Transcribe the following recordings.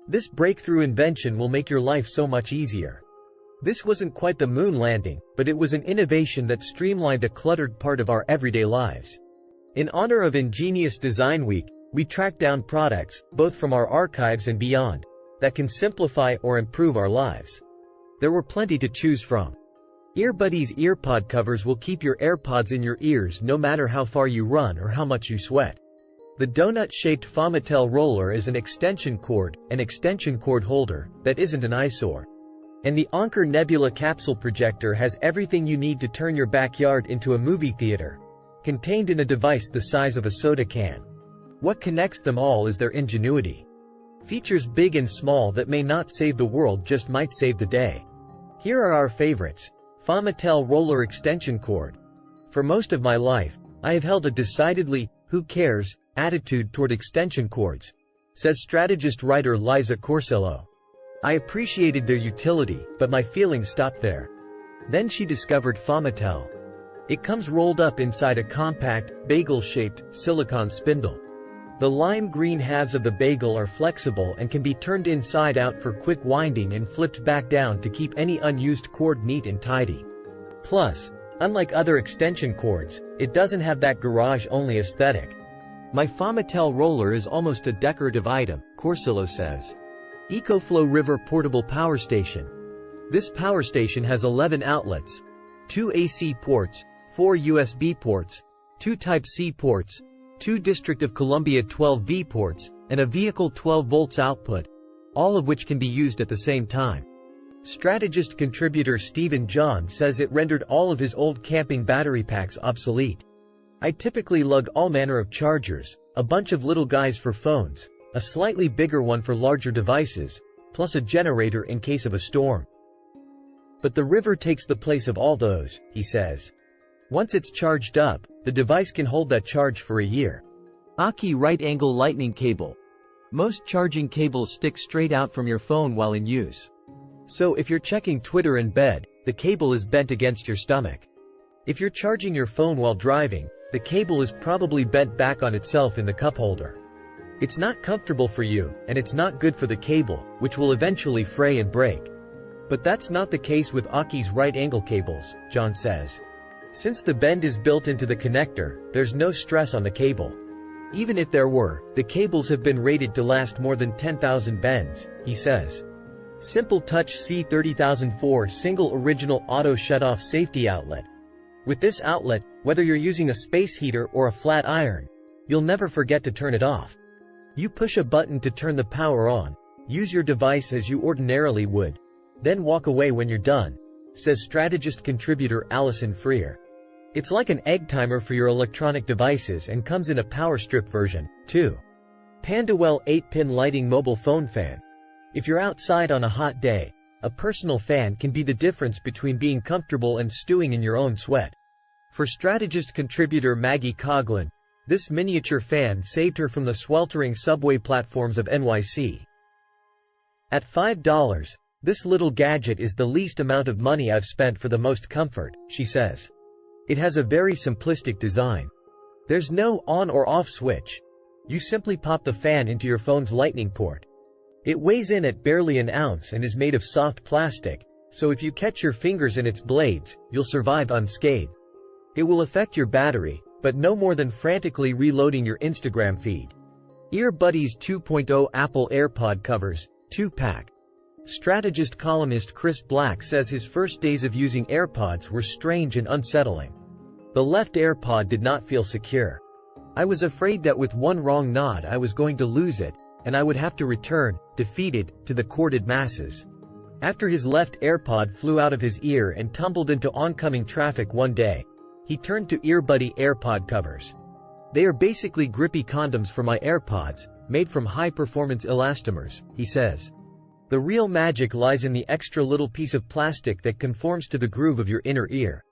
This breakthrough invention will make your life so much easier. This wasn't quite the moon landing, but it was an innovation that streamlined a cluttered part of our everyday lives. In honor of Ingenious Design Week, we tracked down products, both from our archives and beyond, that can simplify or improve our lives. There were plenty to choose from. Earbuddies earpod covers will keep your AirPods in your ears no matter how far you run or how much you sweat. The donut-shaped Fomitel roller is an extension cord holder that isn't an eyesore. And the Anker Nebula capsule projector has everything you need to turn your backyard into a movie theater, contained in a device the size of a soda can. What connects them all is their ingenuity. Features big and small that may not save the world just might save the day. Here are our favorites. Fomitel roller extension cord. For most of my life, I have held a decidedly, who cares, attitude toward extension cords, says strategist writer Liza Corsello. I appreciated their utility, but my feelings stopped there. Then she discovered Fomitel. It comes rolled up inside a compact, bagel-shaped, silicone spindle. The lime green halves of the bagel are flexible and can be turned inside out for quick winding and flipped back down to keep any unused cord neat and tidy. Plus, unlike other extension cords, it doesn't have that garage-only aesthetic. My Fomitel roller is almost a decorative item, Corsillo says. EcoFlow River Portable Power Station. This power station has 11 outlets, 2 AC ports, 4 USB ports, 2 Type-C ports, 2 District of Columbia 12V ports, and a vehicle 12 volts output, all of which can be used at the same time. Strategist contributor Stephen John says it rendered all of his old camping battery packs obsolete. I typically lug all manner of chargers, a bunch of little guys for phones, a slightly bigger one for larger devices, plus a generator in case of a storm. But the River takes the place of all those, he says. Once it's charged up, the device can hold that charge for a year. Aki right-angle lightning cable. Most charging cables stick straight out from your phone while in use. So if you're checking Twitter in bed, the cable is bent against your stomach. If you're charging your phone while driving, the cable is probably bent back on itself in the cup holder. It's not comfortable for you, and it's not good for the cable, which will eventually fray and break. But that's not the case with Aki's right-angle cables, John says. Since the bend is built into the connector, there's no stress on the cable. Even if there were, the cables have been rated to last more than 10,000 bends, he says. Simple Touch C30004 Single Original Auto Shutoff Safety Outlet. With this outlet, whether you're using a space heater or a flat iron, you'll never forget to turn it off. You push a button to turn the power on, use your device as you ordinarily would, then walk away when you're done, says strategist contributor Allison Freer. It's like an egg timer for your electronic devices and comes in a power strip version, too. Pandawell 8-pin lighting mobile phone fan. If you're outside on a hot day, a personal fan can be the difference between being comfortable and stewing in your own sweat. For strategist contributor Maggie Coughlin, this miniature fan saved her from the sweltering subway platforms of NYC. At $5, this little gadget is the least amount of money I've spent for the most comfort, she says. It has a very simplistic design. There's no on or off switch. You simply pop the fan into your phone's lightning port. It weighs in at barely an ounce and is made of soft plastic, so if you catch your fingers in its blades, you'll survive unscathed. It will affect your battery, but no more than frantically reloading your Instagram feed. Earbuddies 2.0 Apple AirPod covers, 2-pack. Strategist columnist Chris Black says his first days of using AirPods were strange and unsettling. The left AirPod did not feel secure. I was afraid that with one wrong nod I was going to lose it, and I would have to return, defeated, to the corded masses. After his left AirPod flew out of his ear and tumbled into oncoming traffic one day, he turned to Earbuddy AirPod covers. They are basically grippy condoms for my AirPods, made from high-performance elastomers, he says. The real magic lies in the extra little piece of plastic that conforms to the groove of your inner ear.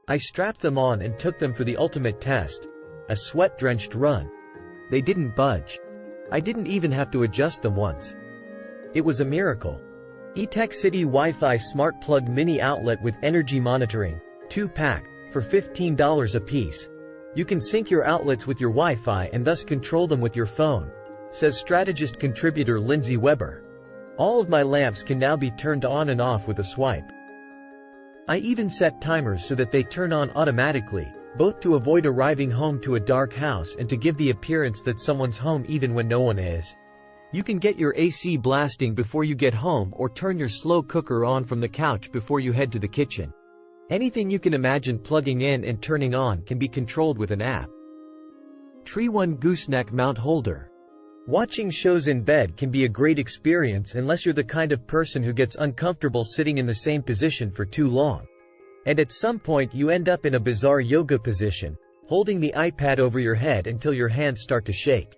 I strapped them on and took them for the ultimate test, a sweat-drenched run. They didn't budge. I didn't even have to adjust them once. It was a miracle. eTech City Wi-Fi Smart Plug Mini Outlet with Energy Monitoring, 2-pack, for $15 a piece. You can sync your outlets with your Wi-Fi and thus control them with your phone, says strategist contributor Lindsay Weber. All of my lamps can now be turned on and off with a swipe. I even set timers so that they turn on automatically, both to avoid arriving home to a dark house and to give the appearance that someone's home even when no one is. You can get your AC blasting before you get home or turn your slow cooker on from the couch before you head to the kitchen. Anything you can imagine plugging in and turning on can be controlled with an app. Tree 1 Gooseneck Mount Holder. Watching shows in bed can be a great experience unless you're the kind of person who gets uncomfortable sitting in the same position for too long. And at some point you end up in a bizarre yoga position, holding the iPad over your head until your hands start to shake.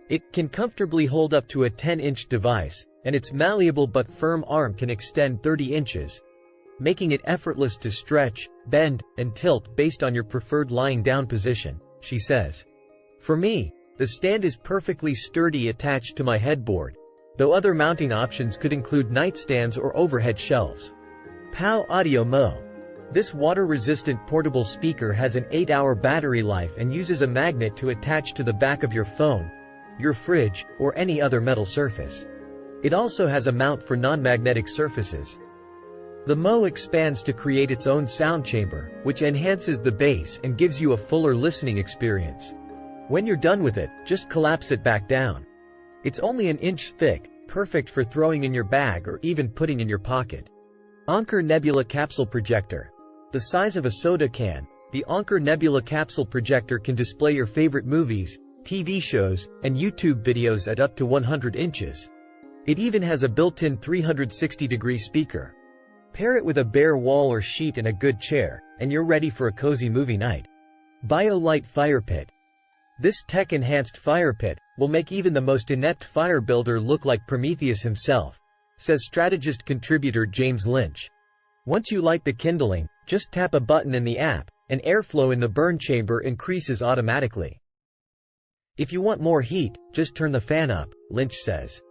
It can comfortably hold up to a 10-inch device, and its malleable but firm arm can extend 30 inches, making it effortless to stretch, bend, and tilt based on your preferred lying down position, she says. For me, the stand is perfectly sturdy attached to my headboard, though other mounting options could include nightstands or overhead shelves. POW Audio Mo. This water-resistant portable speaker has an 8-hour battery life and uses a magnet to attach to the back of your phone, your fridge, or any other metal surface. It also has a mount for non-magnetic surfaces. The Mo expands to create its own sound chamber, which enhances the bass and gives you a fuller listening experience. When you're done with it, just collapse it back down. It's only an inch thick, perfect for throwing in your bag or even putting in your pocket. Anker Nebula Capsule Projector. The size of a soda can, the Anker Nebula Capsule Projector can display your favorite movies, TV shows, and YouTube videos at up to 100 inches. It even has a built-in 360-degree speaker. Pair it with a bare wall or sheet and a good chair, and you're ready for a cozy movie night. BioLite Fire Pit. This tech-enhanced fire pit will make even the most inept fire builder look like Prometheus himself, says strategist contributor James Lynch. Once you light the kindling, just tap a button in the app, and airflow in the burn chamber increases automatically. If you want more heat, just turn the fan up, Lynch says.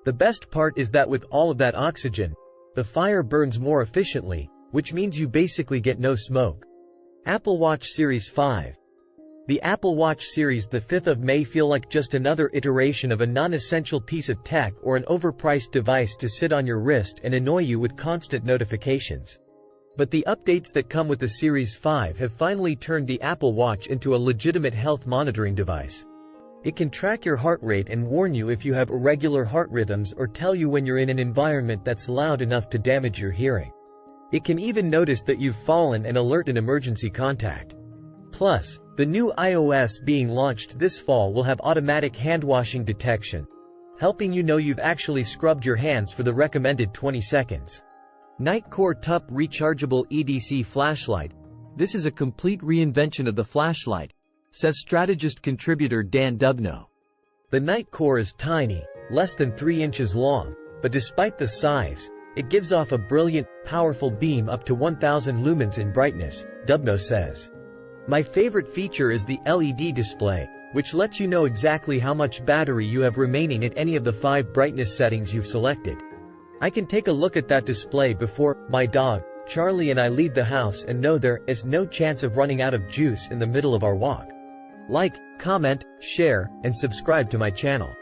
The best part is that with all of that oxygen, the fire burns more efficiently, which means you basically get no smoke. Apple Watch Series 5. The Apple Watch Series the 5th of May feel like just another iteration of a non-essential piece of tech or an overpriced device to sit on your wrist and annoy you with constant notifications. But the updates that come with the Series 5 have finally turned the Apple Watch into a legitimate health monitoring device. It can track your heart rate and warn you if you have irregular heart rhythms or tell you when you're in an environment that's loud enough to damage your hearing. It can even notice that you've fallen and alert an emergency contact. Plus, the new iOS being launched this fall will have automatic hand-washing detection, helping you know you've actually scrubbed your hands for the recommended 20 seconds. Nitecore TUP Rechargeable EDC Flashlight. This is a complete reinvention of the flashlight, says strategist contributor Dan Dubno. The Nitecore is tiny, less than 3 inches long, but despite the size, it gives off a brilliant, powerful beam up to 1000 lumens in brightness, Dubno says. My favorite feature is the LED display, which lets you know exactly how much battery you have remaining at any of the 5 brightness settings you've selected. I can take a look at that display before my dog, Charlie, and I leave the house and know there is no chance of running out of juice in the middle of our walk. Like, comment, share, and subscribe to my channel.